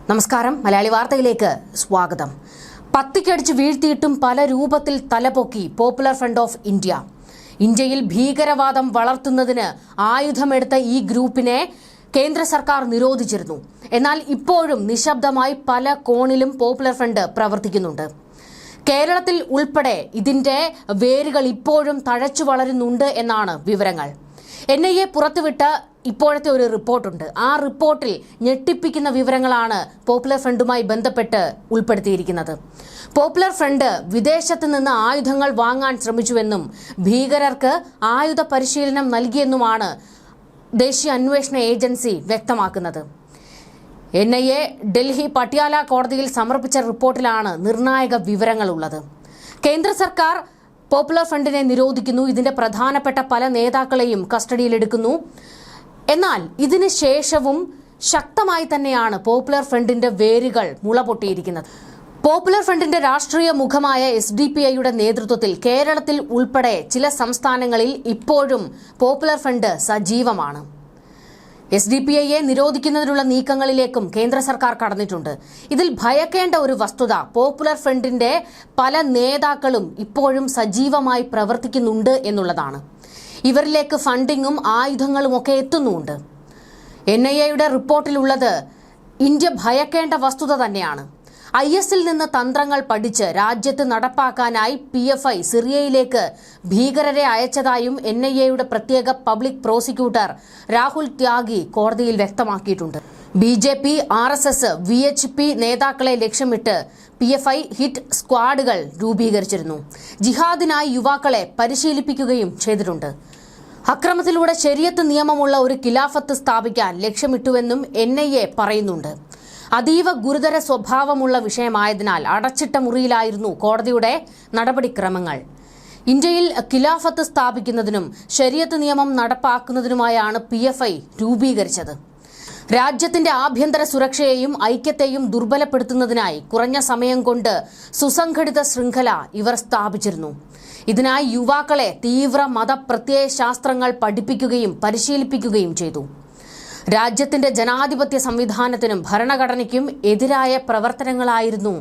നമസ്കാരം, മലയാളി വാർത്തയിലേക്ക് സ്വാഗതം. പത്തിക്കടിച്ച് വീഴ്ത്തിയിട്ടും പല രൂപത്തിൽ തലപൊക്കി പോപ്പുലർ ഫ്രണ്ട് ഓഫ് ഇന്ത്യ. ഇന്ത്യയിൽ ഭീകരവാദം വളർത്തുന്നതിന് ആയുധമെടുത്ത ഈ ഗ്രൂപ്പിനെ കേന്ദ്ര സർക്കാർ നിരോധിച്ചിരുന്നു. എന്നാൽ ഇപ്പോഴും നിശബ്ദമായി പല കോണിലും പോപ്പുലർ ഫ്രണ്ട് പ്രവർത്തിക്കുന്നുണ്ട്. കേരളത്തിൽ ഉൾപ്പെടെ ഇതിന്റെ വേരുകൾ ഇപ്പോഴും തഴച്ചു വളരുന്നുണ്ട് എന്നാണ് വിവരങ്ങൾ. NIA പുറത്തുവിട്ട ഇപ്പോഴത്തെ ഒരു റിപ്പോർട്ടുണ്ട്. ആ റിപ്പോർട്ടിൽ ഞെട്ടിപ്പിക്കുന്ന വിവരങ്ങളാണ് പോപ്പുലർ ഫ്രണ്ടുമായി ബന്ധപ്പെട്ട് ഉൾപ്പെടുത്തിയിരിക്കുന്നത്. പോപ്പുലർ ഫ്രണ്ട് വിദേശത്ത് നിന്ന് ആയുധങ്ങൾ വാങ്ങാൻ ശ്രമിച്ചുവെന്നും ഭീകരർക്ക് ആയുധ പരിശീലനം നൽകിയെന്നുമാണ് ദേശീയ അന്വേഷണ ഏജൻസി വ്യക്തമാക്കുന്നത്. NIA ഡൽഹി പട്യാല കോടതിയിൽ സമർപ്പിച്ച റിപ്പോർട്ടിലാണ് നിർണായക വിവരങ്ങളുള്ളത്. കേന്ദ്ര സർക്കാർ പോപ്പുലർ ഫ്രണ്ടിനെ നിരോധിക്കുന്നു. ഇതിന്റെ പ്രധാനപ്പെട്ട പല നേതാക്കളെയും കസ്റ്റഡിയിലെടുക്കുന്നു. എന്നാൽ ഇതിന് ശേഷവും ശക്തമായി തന്നെയാണ് പോപ്പുലർ ഫ്രണ്ടിന്റെ വേരുകൾ മുളപൊട്ടിയിരിക്കുന്നത്. പോപ്പുലർ ഫ്രണ്ടിന്റെ രാഷ്ട്രീയ മുഖമായ SDPIയുടെ നേതൃത്വത്തിൽ കേരളത്തിൽ ഉൾപ്പെടെ ചില സംസ്ഥാനങ്ങളിൽ ഇപ്പോഴും പോപ്പുലർ ഫ്രണ്ട് സജീവമാണ്. SDPIയെ നിരോധിക്കുന്നതിനുള്ള നീക്കങ്ങളിലേക്കും കേന്ദ്ര സർക്കാർ കടന്നിട്ടുണ്ട്. ഇതിൽ ഭയക്കേണ്ട ഒരു വസ്തുത പോപ്പുലർ ഫ്രണ്ടിന്റെ പല നേതാക്കളും ഇപ്പോഴും സജീവമായി പ്രവർത്തിക്കുന്നുണ്ട് എന്നുള്ളതാണ്. ഇവരിലേക്ക് ഫണ്ടിങ്ങും ആയുധങ്ങളും ഒക്കെ എത്തുന്നുമുണ്ട്. NIAയുടെ റിപ്പോർട്ടിലുള്ളത് ഇന്ത്യ ഭയക്കേണ്ട വസ്തുത തന്നെയാണ്. ISൽ നിന്ന് തന്ത്രങ്ങൾ പഠിച്ച് രാജ്യത്ത് നടപ്പാക്കാനായി PFI സിറിയയിലേക്ക് ഭീകരരെ അയച്ചതായും NIAയുടെ പ്രത്യേക പബ്ലിക് പ്രോസിക്യൂട്ടർ രാഹുൽ ത്യാഗി കോടതിയിൽ വ്യക്തമാക്കിയിട്ടുണ്ട്. BJP, RSS, VHP നേതാക്കളെ ലക്ഷ്യമിട്ട് PFI ഹിറ്റ് സ്ക്വാഡുകൾ രൂപീകരിച്ചിരുന്നു. ജിഹാദിനായി യുവാക്കളെ പരിശീലിപ്പിക്കുകയും ചെയ്തിട്ടുണ്ട്. അക്രമത്തിലൂടെ ശരീഅത്ത് നിയമമുള്ള ഒരു ഖിലാഫത്ത് സ്ഥാപിക്കാൻ ലക്ഷ്യമിട്ടുവെന്നും NIA പറയുന്നുണ്ട്. അതീവ ഗുരുതര സ്വഭാവമുള്ള വിഷയമായതിനാൽ അടച്ചിട്ട മുറിയിലായിരുന്നു കോടതിയുടെ നടപടിക്രമങ്ങൾ. ഇന്ത്യയിൽ ഖിലാഫത്ത് സ്ഥാപിക്കുന്നതിനും ശരീഅത്ത് നിയമം നടപ്പാക്കുന്നതിനുമായാണ് PFI രൂപീകരിച്ചത്. രാജ്യത്തിന്റെ ആഭ്യന്തര സുരക്ഷയെയും ഐക്യത്തെയും ദുർബലപ്പെടുത്തുന്നതിനായി കുറഞ്ഞ സമയം കൊണ്ട് സുസംഘടിത ശൃംഖല ഇവർ സ്ഥാപിച്ചിരുന്നു. ഇതിനായി യുവാക്കളെ തീവ്ര മതപ്രത്യയശാസ്ത്രങ്ങൾ പഠിപ്പിക്കുകയും പരിശീലിപ്പിക്കുകയും ചെയ്തു. രാജ്യത്തിന്റെ ജനാധിപത്യ സംവിധാനത്തിനും ഭരണഘടനയ്ക്കും എതിരായ പ്രവർത്തനങ്ങളായിരുന്നു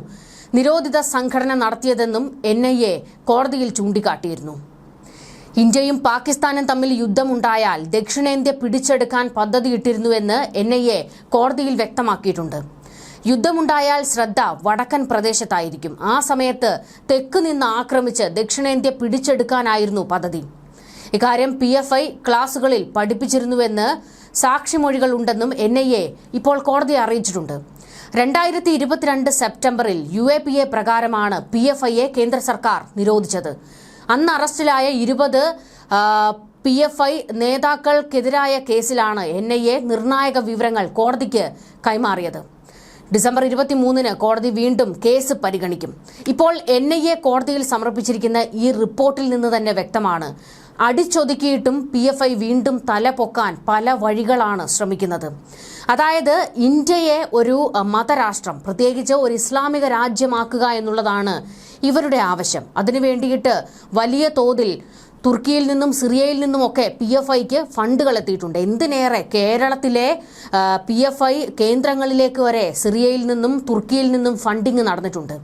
നിരോധിത സംഘടന നടത്തിയതെന്നും NIA കോടതിയിൽ ചൂണ്ടിക്കാട്ടിയിരുന്നു. ഇന്ത്യയും പാകിസ്ഥാനും തമ്മിൽ യുദ്ധമുണ്ടായാൽ ദക്ഷിണേന്ത്യ പിടിച്ചെടുക്കാൻ പദ്ധതിയിട്ടിരുന്നുവെന്ന് NIA കോടതിയിൽ വ്യക്തമാക്കിയിട്ടുണ്ട്. യുദ്ധമുണ്ടായാൽ ശ്രദ്ധ വടക്കൻ പ്രദേശത്തായിരിക്കും. ആ സമയത്ത് തെക്ക് നിന്ന് ആക്രമിച്ച് ദക്ഷിണേന്ത്യ പിടിച്ചെടുക്കാനായിരുന്നു പദ്ധതി. ഇക്കാര്യം PFI ക്ലാസുകളിൽ പഠിപ്പിച്ചിരുന്നുവെന്ന് സാക്ഷിമൊഴികൾ ഉണ്ടെന്നും NIA ഇപ്പോൾ കോടതിയെ അറിയിച്ചിട്ടുണ്ട്. 2022 സെപ്റ്റംബറിൽ UAPA പ്രകാരമാണ് PFIയെ കേന്ദ്ര സർക്കാർ നിരോധിച്ചത്. അന്ന് അറസ്റ്റിലായ 20 PFI നേതാക്കൾക്കെതിരായ കേസിലാണ് NIA നിർണായക വിവരങ്ങൾ കോടതിക്ക് കൈമാറിയത്. ഡിസംബർ 23 കോടതി വീണ്ടും കേസ് പരിഗണിക്കും. ഇപ്പോൾ NIA കോടതിയിൽ സമർപ്പിച്ചിരിക്കുന്ന ഈ റിപ്പോർട്ടിൽ നിന്ന് തന്നെ വ്യക്തമാണ്, അടിച്ചൊതുക്കിയിട്ടും PFI വീണ്ടും തല പൊക്കാൻ പല വഴികളാണ് ശ്രമിക്കുന്നത്. അതായത് ഇന്ത്യയെ ഒരു മതരാഷ്ട്രം, പ്രത്യേകിച്ച് ഒരു ഇസ്ലാമിക രാജ്യമാക്കുക എന്നുള്ളതാണ് ഇവരുടെ ആവശ്യം. അതിനു വേണ്ടിയിട്ട് വലിയ തോതിൽ തുർക്കിയിൽ നിന്നും സിറിയയിൽ നിന്നുമൊക്കെ PFIക്ക് ഫണ്ടുകൾ എത്തിയിട്ടുണ്ട്. എന്തിനേറെ കേരളത്തിലെ PFI കേന്ദ്രങ്ങളിലേക്ക് വരെ സിറിയയിൽ നിന്നും തുർക്കിയിൽ നിന്നും ഫണ്ടിങ് നടന്നിട്ടുണ്ട്.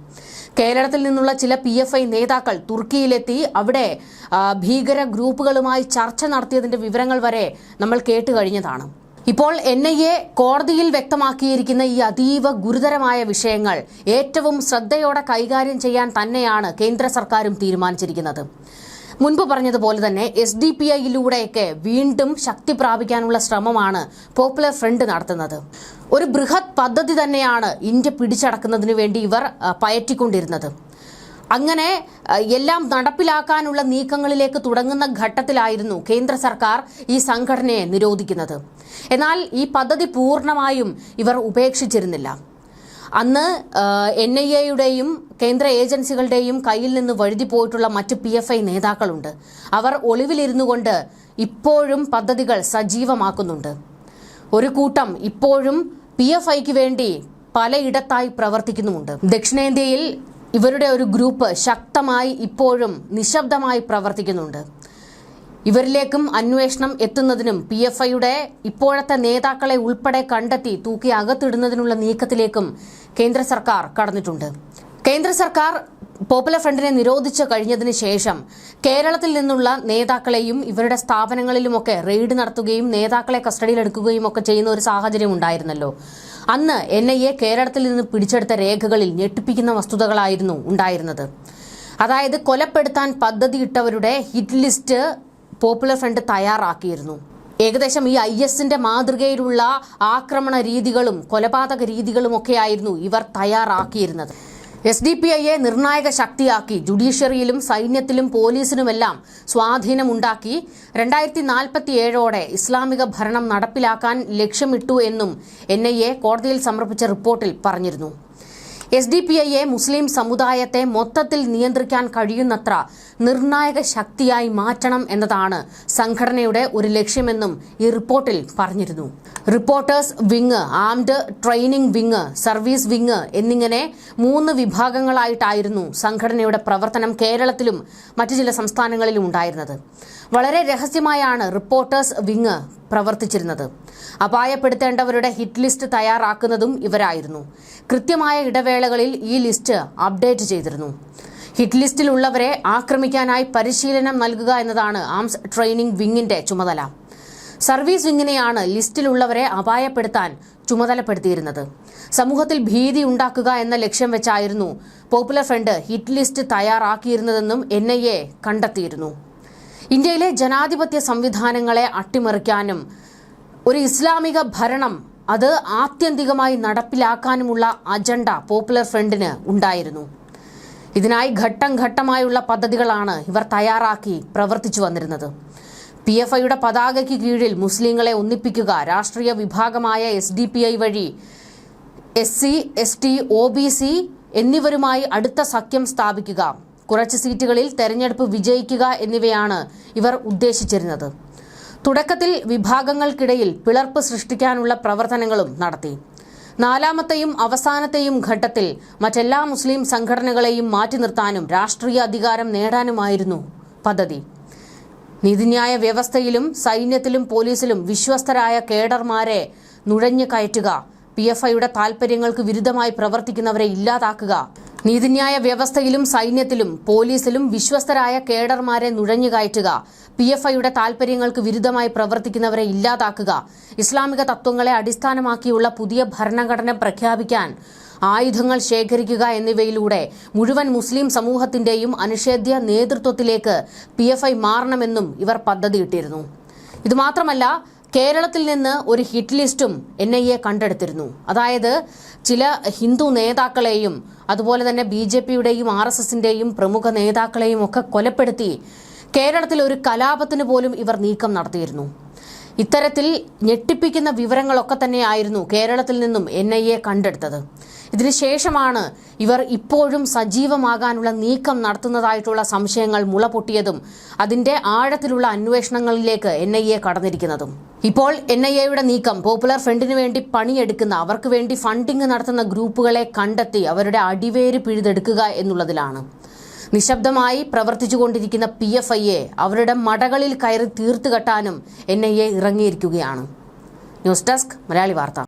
കേരളത്തിൽ നിന്നുള്ള ചില PFI നേതാക്കൾ തുർക്കിയിലെത്തി അവിടെ ഭീകര ഗ്രൂപ്പുകളുമായി ചർച്ച നടത്തിയതിന്റെ വിവരങ്ങൾ വരെ നമ്മൾ കേട്ട് കഴിഞ്ഞതാണ്. ഇപ്പോൾ NIA കോടതിയിൽ വ്യക്തമാക്കിയിരിക്കുന്ന ഈ അതീവ ഗുരുതരമായ വിഷയങ്ങൾ ഏറ്റവും ശ്രദ്ധയോടെ കൈകാര്യം ചെയ്യാൻ തന്നെയാണ് കേന്ദ്ര സർക്കാരും തീരുമാനിച്ചിരിക്കുന്നത്. മുൻപ് പറഞ്ഞതുപോലെ തന്നെ SDPIയിലൂടെയൊക്കെ വീണ്ടും ശക്തി പ്രാപിക്കാനുള്ള ശ്രമമാണ് പോപ്പുലർ ഫ്രണ്ട് നടത്തുന്നത്. ഒരു ബൃഹത് പദ്ധതി തന്നെയാണ് ഇന്ത്യ പിടിച്ചടക്കുന്നതിന് വേണ്ടി ഇവർ പയറ്റിക്കൊണ്ടിരുന്നത്. അങ്ങനെ എല്ലാം നടപ്പിലാക്കാനുള്ള നീക്കങ്ങളിലേക്ക് തുടങ്ങുന്ന ഘട്ടത്തിലായിരുന്നു കേന്ദ്ര സർക്കാർ ഈ സംഘടനയെ നിരോധിക്കുന്നത്. എന്നാൽ ഈ പദ്ധതി പൂർണ്ണമായും ഇവർ ഉപേക്ഷിച്ചിരുന്നില്ല. അന്ന് NIAയുടെയും കേന്ദ്ര ഏജൻസികളുടെയും കയ്യിൽ നിന്ന് വഴുതി പോയിട്ടുള്ള മറ്റ് PFI നേതാക്കളുണ്ട്. അവർ ഒളിവിലിരുന്നു കൊണ്ട് ഇപ്പോഴും പദ്ധതികൾ സജീവമാക്കുന്നുണ്ട്. ഒരു കൂട്ടം ഇപ്പോഴും PFIക്ക് വേണ്ടി പലയിടത്തായി പ്രവർത്തിക്കുന്നുമുണ്ട്. ദക്ഷിണേന്ത്യയിൽ ഇവരുടെ ഒരു ഗ്രൂപ്പ് ശക്തമായി ഇപ്പോഴും നിശബ്ദമായി പ്രവർത്തിക്കുന്നുണ്ട്. ഇവരിലേക്കും അന്വേഷണം എത്തുന്നതിനും PFIയുടെ ഇപ്പോഴത്തെ നേതാക്കളെ ഉൾപ്പെടെ കണ്ടെത്തി തൂക്കി അകത്തിടുന്നതിനുള്ള നീക്കത്തിലേക്കും കേന്ദ്ര സർക്കാർ കടന്നിട്ടുണ്ട്. കേന്ദ്ര സർക്കാർ പോപ്പുലർ ഫ്രണ്ടിനെ നിരോധിച്ചു കഴിഞ്ഞതിന് ശേഷം കേരളത്തിൽ നിന്നുള്ള നേതാക്കളെയും ഇവരുടെ സ്ഥാപനങ്ങളിലുമൊക്കെ റെയ്ഡ് നടത്തുകയും നേതാക്കളെ കസ്റ്റഡിയിലെടുക്കുകയും ഒക്കെ ചെയ്യുന്ന ഒരു സാഹചര്യം ഉണ്ടായിരുന്നല്ലോ. അന്ന് NIA കേരളത്തിൽ നിന്ന് പിടിച്ചെടുത്ത രേഖകളിൽ ഞെട്ടിപ്പിക്കുന്ന വസ്തുതകളായിരുന്നു ഉണ്ടായിരുന്നത്. അതായത് കൊലപ്പെടുത്താൻ പദ്ധതിയിട്ടവരുടെ ഹിറ്റ് ലിസ്റ്റ് പോപ്പുലർ ഫ്രണ്ട് തയ്യാറാക്കിയിരുന്നു. ഏകദേശം ഈ ISന്റെ മാതൃകയിലുള്ള ആക്രമണ രീതികളും കൊലപാതക രീതികളും ഒക്കെയായിരുന്നു ഇവർ തയ്യാറാക്കിയിരുന്നത്. SDPIയെ നിർണായക ശക്തിയാക്കി ജുഡീഷ്യറിയിലും സൈന്യത്തിലും പോലീസിനുമെല്ലാം സ്വാധീനമുണ്ടാക്കി 2047ഓടെ ഇസ്ലാമിക ഭരണം നടപ്പിലാക്കാൻ ലക്ഷ്യമിട്ടു എന്നും NIA കോടതിയിൽ സമർപ്പിച്ച റിപ്പോർട്ടിൽ പറഞ്ഞിരുന്നു. SDPIയെ മുസ്ലിം സമുദായത്തെ മൊത്തത്തിൽ നിയന്ത്രിക്കാൻ കഴിയുന്നത്ര നിർണായക ശക്തിയായി മാറ്റണം എന്നതാണ് സംഘടനയുടെ ഒരു ലക്ഷ്യമെന്നും ഈ റിപ്പോർട്ടിൽ പറഞ്ഞിരുന്നു. Reporters wing, armed training wing, service wing എന്നിങ്ങനെ 3 വിഭാഗങ്ങളായിട്ടായിരുന്നു സംഘടനയുടെ പ്രവർത്തനം കേരളത്തിലും മറ്റു ചില സംസ്ഥാനങ്ങളിലും ഉണ്ടായിരുന്നത്. വളരെ രഹസ്യമായാണ് റിപ്പോർട്ടേഴ്സ് വിങ് പ്രവർത്തിച്ചിരുന്നത്. അപായപ്പെടുത്തേണ്ടവരുടെ ഹിറ്റ് ലിസ്റ്റ് തയ്യാറാക്കുന്നതും ഇവരായിരുന്നു. കൃത്യമായ ഇടവേളകളിൽ ഈ ലിസ്റ്റ് അപ്ഡേറ്റ് ചെയ്തിരുന്നു. ഹിറ്റ് ലിസ്റ്റിലുള്ളവരെ ആക്രമിക്കാനായി പരിശീലനം നൽകുക എന്നതാണ് ആംസ് ട്രെയിനിംഗ് വിങ്ങിന്റെ ചുമതല. സർവീസ് വിങ്ങിനെയാണ് ലിസ്റ്റിലുള്ളവരെ അപായപ്പെടുത്താൻ ചുമതലപ്പെടുത്തിയിരുന്നത്. സമൂഹത്തിൽ ഭീതി ഉണ്ടാക്കുക എന്ന ലക്ഷ്യം വെച്ചായിരുന്നു പോപ്പുലർ ഫ്രണ്ട് ഹിറ്റ് ലിസ്റ്റ് തയ്യാറാക്കിയിരുന്നതെന്നും NIA കണ്ടെത്തിയിരുന്നു. ഇന്ത്യയിലെ ജനാധിപത്യ സംവിധാനങ്ങളെ അട്ടിമറിക്കാനും ഒരു ഇസ്ലാമിക ഭരണം അത് ആത്യന്തികമായി നടപ്പിലാക്കാനുമുള്ള അജണ്ട പോപ്പുലർ ഫ്രണ്ടിന് ഉണ്ടായിരുന്നു. ഇതിനായി ഘട്ടം ഘട്ടമായുള്ള പദ്ധതികളാണ് ഇവർ തയ്യാറാക്കി പ്രവർത്തിച്ചു വന്നിരുന്നത്. PFIയുടെ പതാകയ്ക്ക് കീഴിൽ മുസ്ലിങ്ങളെ ഒന്നിപ്പിക്കുക, രാഷ്ട്രീയ വിഭാഗമായ SDPI വഴി SC, ST, OBC എന്നിവരുമായി അടുത്ത സഖ്യം സ്ഥാപിക്കുക, കുറച്ച് സീറ്റുകളിൽ തെരഞ്ഞെടുപ്പ് വിജയിക്കുക എന്നിവയാണ് ഇവർ ഉദ്ദേശിച്ചിരുന്നത്. തുടക്കത്തിൽ വിഭാഗങ്ങൾക്കിടയിൽ പിളർപ്പ് സൃഷ്ടിക്കാനുള്ള പ്രവർത്തനങ്ങളും നടത്തി. 4ാമത്തെയും അവസാനത്തെയും ഘട്ടത്തിൽ മറ്റെല്ലാ മുസ്ലിം സംഘടനകളെയും മാറ്റി നിർത്താനും രാഷ്ട്രീയ അധികാരം നേടാനുമായിരുന്നു പദ്ധതി. നീതിന്യായ വ്യവസ്ഥയിലും സൈന്യത്തിലും പോലീസിലും വിശ്വസ്തരായ കേഡർമാരെ നുഴഞ്ഞു കയറ്റുക, PFIയുടെ താൽപര്യങ്ങൾക്ക് വിരുദ്ധമായി പ്രവർത്തിക്കുന്നവരെ ഇല്ലാതാക്കുക. നീതിന്യായ വ്യവസ്ഥയിലും സൈന്യത്തിലും പോലീസിലും വിശ്വസ്തരായ കേഡർമാരെ നുഴഞ്ഞു കയറ്റുക, PFIയുടെ താൽപര്യങ്ങൾക്ക് വിരുദ്ധമായി പ്രവർത്തിക്കുന്നവരെ ഇല്ലാതാക്കുക, ഇസ്ലാമിക തത്വങ്ങളെ അടിസ്ഥാനമാക്കിയുള്ള പുതിയ ഭരണഘടന പ്രഖ്യാപിക്കാൻ ആയുധങ്ങൾ ശേഖരിക്കുക എന്നിവയിലൂടെ മുഴുവൻ മുസ്ലിം സമൂഹത്തിന്റെയും അനിഷേധ്യ നേതൃത്വത്തിലേക്ക് PFI മാറണമെന്നും ഇവർ പദ്ധതിയിട്ടിരുന്നു. ഇതുമാത്രമല്ല, കേരളത്തിൽ നിന്ന് ഒരു ഹിറ്റ് ലിസ്റ്റും NIA കണ്ടെടുത്തിരുന്നു. അതായത് ചില ഹിന്ദു നേതാക്കളെയും അതുപോലെ തന്നെ BJPയുടെയും RSSന്റെയും പ്രമുഖ നേതാക്കളെയും ഒക്കെ കൊലപ്പെടുത്തി കേരളത്തിൽ ഒരു കലാപത്തിന് പോലും ഇവർ നീക്കം നടത്തിയിരുന്നു. ഇത്തരത്തിൽ ഞെട്ടിപ്പിക്കുന്ന വിവരങ്ങളൊക്കെ തന്നെയായിരുന്നു കേരളത്തിൽ നിന്നും NIA കണ്ടെടുത്തത്. ഇതിനുശേഷമാണ് ഇവർ ഇപ്പോഴും സജീവമാകാനുള്ള നീക്കം നടത്തുന്നതായിട്ടുള്ള സംശയങ്ങൾ മുളപൊട്ടിയതും അതിന്റെ ആഴത്തിലുള്ള അന്വേഷണങ്ങളിലേക്ക് NIA കടന്നിരിക്കുന്നതും. ഇപ്പോൾ NIAയുടെ നീക്കം പോപ്പുലർ ഫ്രണ്ടിന് വേണ്ടി പണിയെടുക്കുന്ന, അവർക്ക് വേണ്ടി ഫണ്ടിംഗ് നടത്തുന്ന ഗ്രൂപ്പുകളെ കണ്ടെത്തി അവരുടെ അടിവേര് പിഴുതെടുക്കുക എന്നുള്ളതിലാണ്. നിശബ്ദമായി പ്രവർത്തിച്ചുകൊണ്ടിരിക്കുന്ന PFIയെ അവരുടെ മടകളിൽ കയറി തീർത്തുകെട്ടാനും NIA ഇറങ്ങിയിരിക്കുകയാണ്. ന്യൂസ് ഡെസ്ക്, മലയാളി വാർത്ത.